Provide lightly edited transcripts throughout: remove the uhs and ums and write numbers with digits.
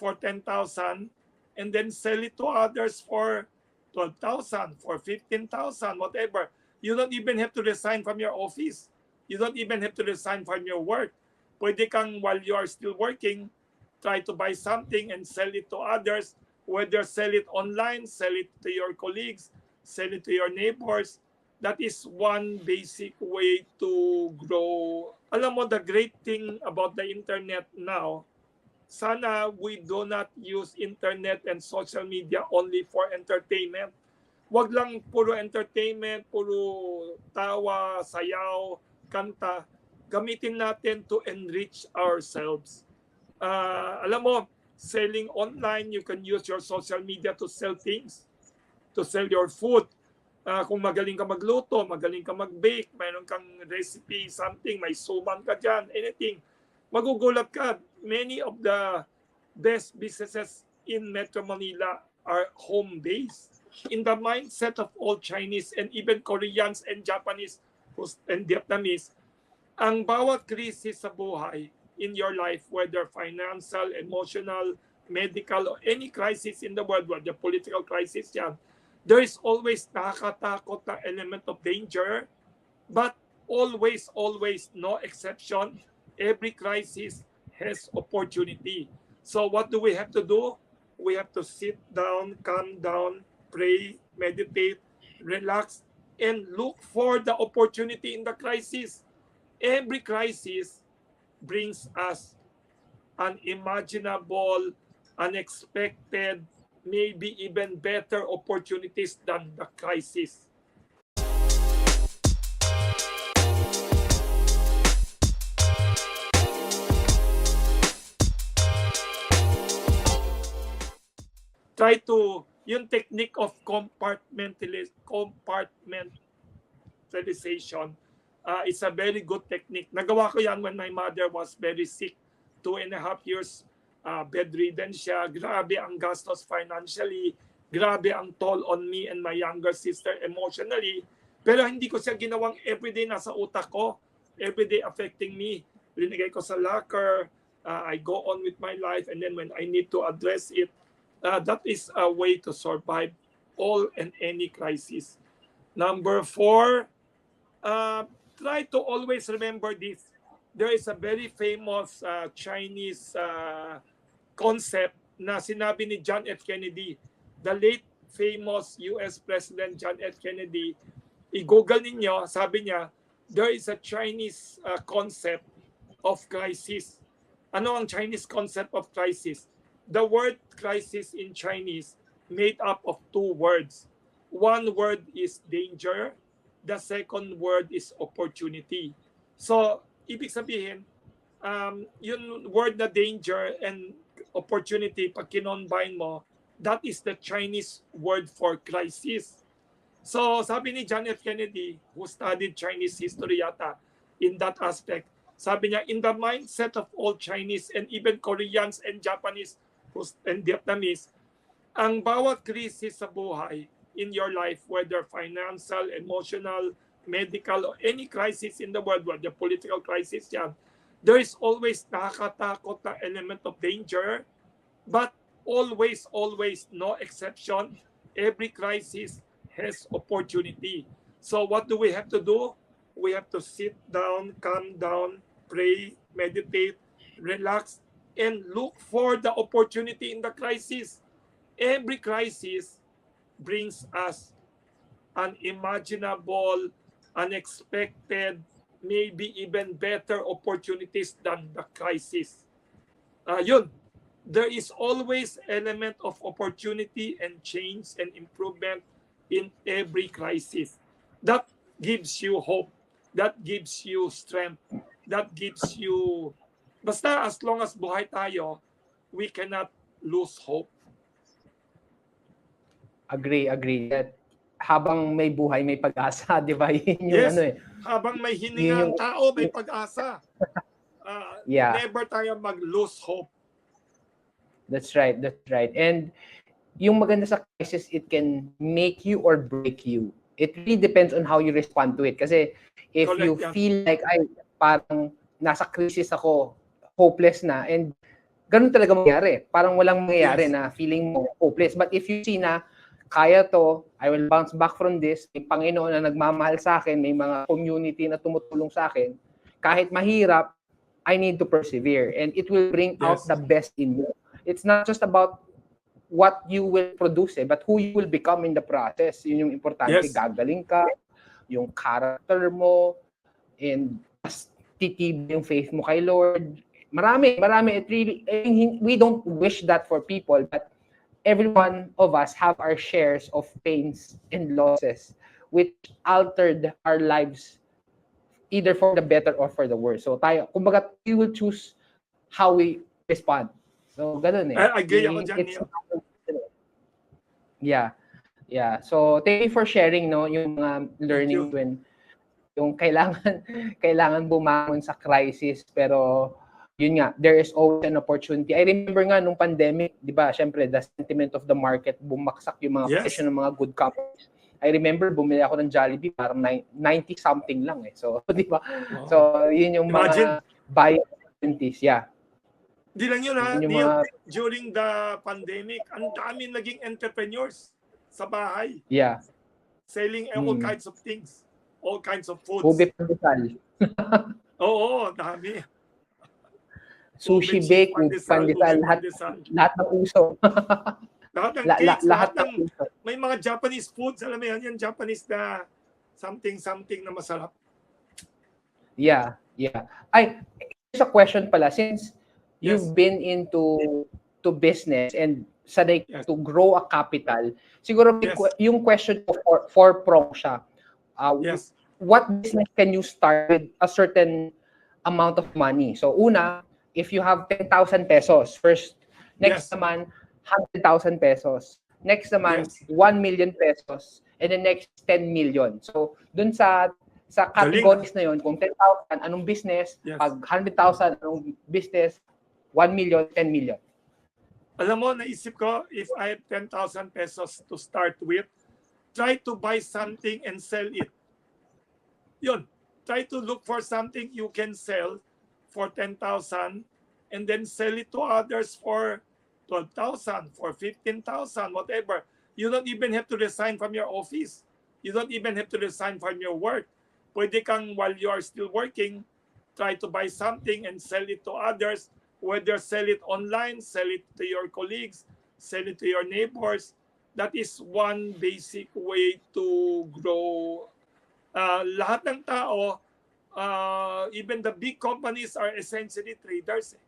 for 10,000 and then sell it to others for 12,000, for 15,000, whatever. You don't even have to resign from your office. You don't even have to resign from your work. Pwede kang, while you are still working, try to buy something and sell it to others, whether sell it online, sell it to your colleagues, sell it to your neighbors. That is one basic way to grow. Alam mo, the great thing about the internet now, sana we do not use internet and social media only for entertainment. Wag lang puro entertainment, puro tawa, sayaw, kanta. Gamitin natin to enrich ourselves. Alam mo, selling online, you can use your social media to sell things, to sell your food. Kung magaling ka magluto, magaling ka mag-bake, mayroon kang recipe, something, may suman ka dyan, anything. Magugulat ka, many of the best businesses in Metro Manila are home-based. In the mindset of all Chinese and even Koreans and Japanese and Vietnamese, ang bawat krisis sa buhay in your life, whether financial, emotional, medical, or any crisis in the world, whether political crisis yan, there is always nakakatakot na element of danger, but always, no exception, every crisis has opportunity. So what do we have to do? We have to sit down, calm down, pray, meditate, relax, and look for the opportunity in the crisis. Every crisis brings us unimaginable, unexpected, maybe even better opportunities than the crisis. Try to, yung technique of compartmentalization, it's a very good technique. Nagawa ko yan when my mother was very sick, 2.5 years bedridden siya. Grabe ang gastos financially, grabe ang toll on me and my younger sister emotionally. Pero hindi ko siya ginawang everyday nasa utak ko, everyday affecting me. Linagay ko sa locker, I go on with my life, and then when I need to address it, that is a way to survive all and any crisis. Number 4, try to always remember this. There is a very famous Chinese concept na sinabi ni John F. Kennedy, the late famous US President John F. Kennedy. I-google ninyo, sabi niya, there is a Chinese concept of crisis. Ano ang Chinese concept of crisis? The word crisis in Chinese made up of 2 words. One word is danger, the second word is opportunity. So, ibig sabihin, yung word na danger and opportunity, pag kinonbine mo, that is the Chinese word for crisis. So, sabi ni John F. Kennedy, who studied Chinese history yata, in that aspect, sabi niya, in the mindset of all Chinese and even Koreans and Japanese and Vietnamese, ang bawat krisis sa buhay in your life, whether financial, emotional, medical, or any crisis in the world, whether political crisis yan, there is always nakakatakot na element of danger, but always, no exception, every crisis has opportunity. So what do we have to do? We have to sit down, calm down, pray, meditate, relax, and look for the opportunity in the crisis. Every crisis brings us unimaginable, unexpected, maybe even better opportunities than the crisis. Yun, there is always element of opportunity and change and improvement in every crisis. That gives you hope. That gives you strength. That gives you... Basta as long as buhay tayo, we cannot lose hope. Agree. That habang may buhay, may pag-asa, di ba? Yun yung Yes, ano eh. habang may hininga ang tao, may pag-asa. Yeah. Never tayo mag-lose hope. That's right. And yung maganda sa crisis, it can make you or break you. It really depends on how you respond to it. Kasi if Correct, you yeah. feel like, ay, parang nasa crisis ako, hopeless na, and ganun talaga mangyari. Parang walang mangyayari Yes. na feeling mo hopeless. But if you see na kaya to, I will bounce back from this, may Panginoon na nagmamahal sa akin, may mga community na tumutulong sa akin, kahit mahirap, I need to persevere. And it will bring out Yes. the best in you. It's not just about what you will produce, but who you will become in the process. Yun yung importante. Yes. Gagaling ka, yung character mo, and mas titibay yung faith mo kay Lord. Marami. It really, we don't wish that for people, but every one of us have our shares of pains and losses which altered our lives either for the better or for the worse. So tayo, kumbaga, we will choose how we respond. So, ganun eh. I agree ako dyan, It's, Neil. yeah. Yeah. So, thank you for sharing, no, yung mga learning when yung kailangan bumangon sa crisis, pero yun nga, there is always an opportunity. I remember nga nung pandemic, di ba, syempre, the sentiment of the market, bumaksak yung mga presyo ng mga good companies. I remember, bumili ako ng Jollibee, parang 90-something lang eh. So, di ba? Wow. So, yun yung mga buying opportunities. Yeah. Di lang yun ha, Yun yung Neil, mga, during the pandemic, ang dami naging entrepreneurs sa bahay. yeah. Selling all kinds of things. All kinds of foods. Ube pandesal. Oo, dami. Sushi bake, pandesal, lahat ng uso. Lahat ng cakes, lahat ng uso. may mga Japanese foods, alam mo yan, yung Japanese na something na masarap. Yeah. Ay, there's a question pala, since you've been into business and sanay to grow a capital, siguro yung question ko for prong siya. What business can you start with a certain amount of money? So una, if you have 10,000 pesos, first, next naman 100,000 pesos, next naman 1 million pesos, and then next 10 million. So dun sa categories na yun, kung 10,000, anong business? Pag 100,000, anong business? 1 million, 10 million. Alam mo, naisip ko, if I have 10,000 pesos to start with, try to buy something and sell it. Yun. Try to look for something you can sell for 10,000 and then sell it to others for 12,000, for 15,000, whatever. You don't even have to resign from your office. You don't even have to resign from your work. Pwede kang, while you are still working, try to buy something and sell it to others, whether sell it online, sell it to your colleagues, sell it to your neighbors. That is one basic way to grow. Lahat ng tao, even the big companies are essentially traders.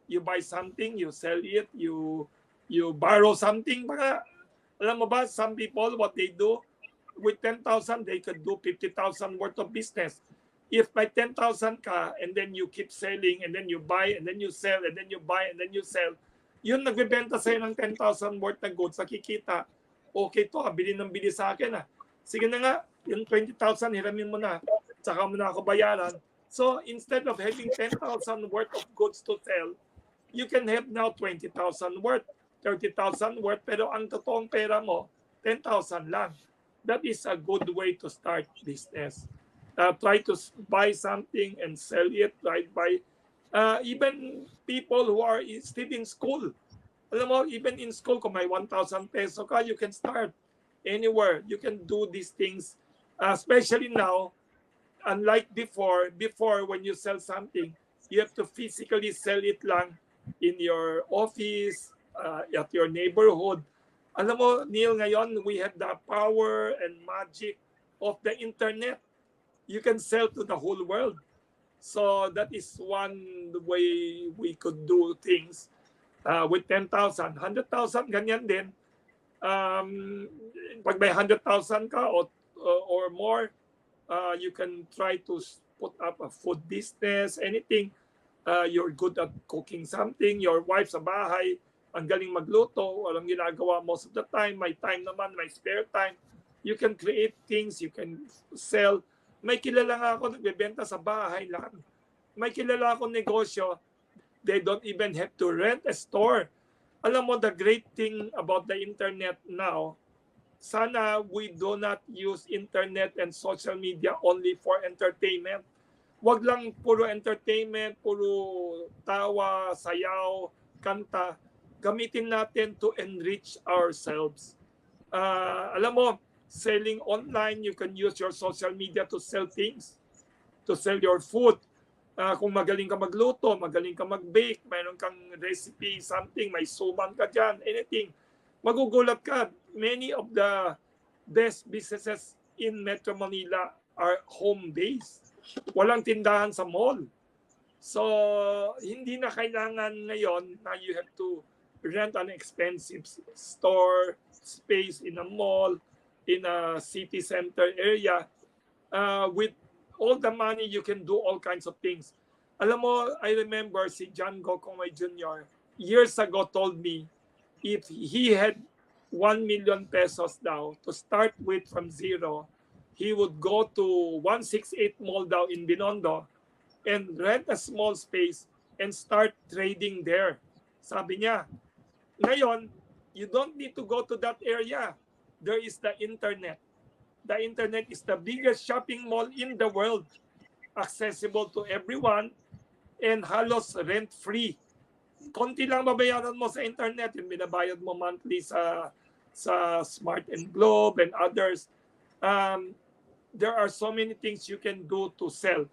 You buy something, you sell it, you borrow something. Baka, alam mo ba, some people, what they do, with 10,000, they could do 50,000 worth of business. If by 10,000 ka, and then you keep selling, and then you buy, and then you sell, and then you buy, and then you sell, yun nagbebenta sa'yo ng 10,000 worth na goods, nakikita, okay to, bili ng bili sa akin. Sige na nga, yung 20,000, hiramin mo na, tsaka mo na ako bayaran. So instead of having 10,000 worth of goods to sell, you can have now 20,000 worth, 30,000 worth, pero ang totoong pera mo, 10,000 lang. That is a good way to start business. Try to buy something and sell it. Right? Buy even people who are still in school. Alam mo, even in school, kung may 1,000 peso ka, you can start anywhere. You can do these things, especially now. Unlike before when you sell something, you have to physically sell it lang in your office, at your neighborhood. Alam mo, Neil, ngayon we have the power and magic of the internet. You can sell to the whole world. So that is one way we could do things. With 10,000, 100,000, ganyan din. Pag may 100,000 ka or more, you can try to put up a food business, anything. You're good at cooking something. Your wife sa bahay, ang galing magluto, walang ginagawa most of the time. May time naman, may spare time. You can create things, you can sell. May kilala nga ako nagbebenta sa bahay lang. May kilala akong negosyo, they don't even have to rent a store. Alam mo, the great thing about the internet now, sana we do not use internet and social media only for entertainment. Wag lang puro entertainment, puro tawa, sayaw, kanta, gamitin natin to enrich ourselves. Alam mo, selling online, you can use your social media to sell things, to sell your food. Kung magaling ka magluto, magaling ka mag-bake, mayroon kang recipe, something, may suman ka dyan, anything, magugulat ka. Many of the best businesses in Metro Manila are home-based. Walang tindahan sa mall. So, hindi na kailangan ngayon na you have to rent an expensive store space in a mall, in a city center area. With all the money, you can do all kinds of things. Alam mo, I remember si John Gocongwei Jr. years ago told me if he had 1 million pesos daw to start with from zero, he would go to 168 Mall daw in Binondo and rent a small space and start trading there. Sabi niya, ngayon, you don't need to go to that area. There is the internet. The internet is the biggest shopping mall in the world, accessible to everyone, and halos rent-free. Konti lang babayaran mo sa internet, yung binabayad mo monthly sa Smart and Globe and others. There are so many things you can do to sell.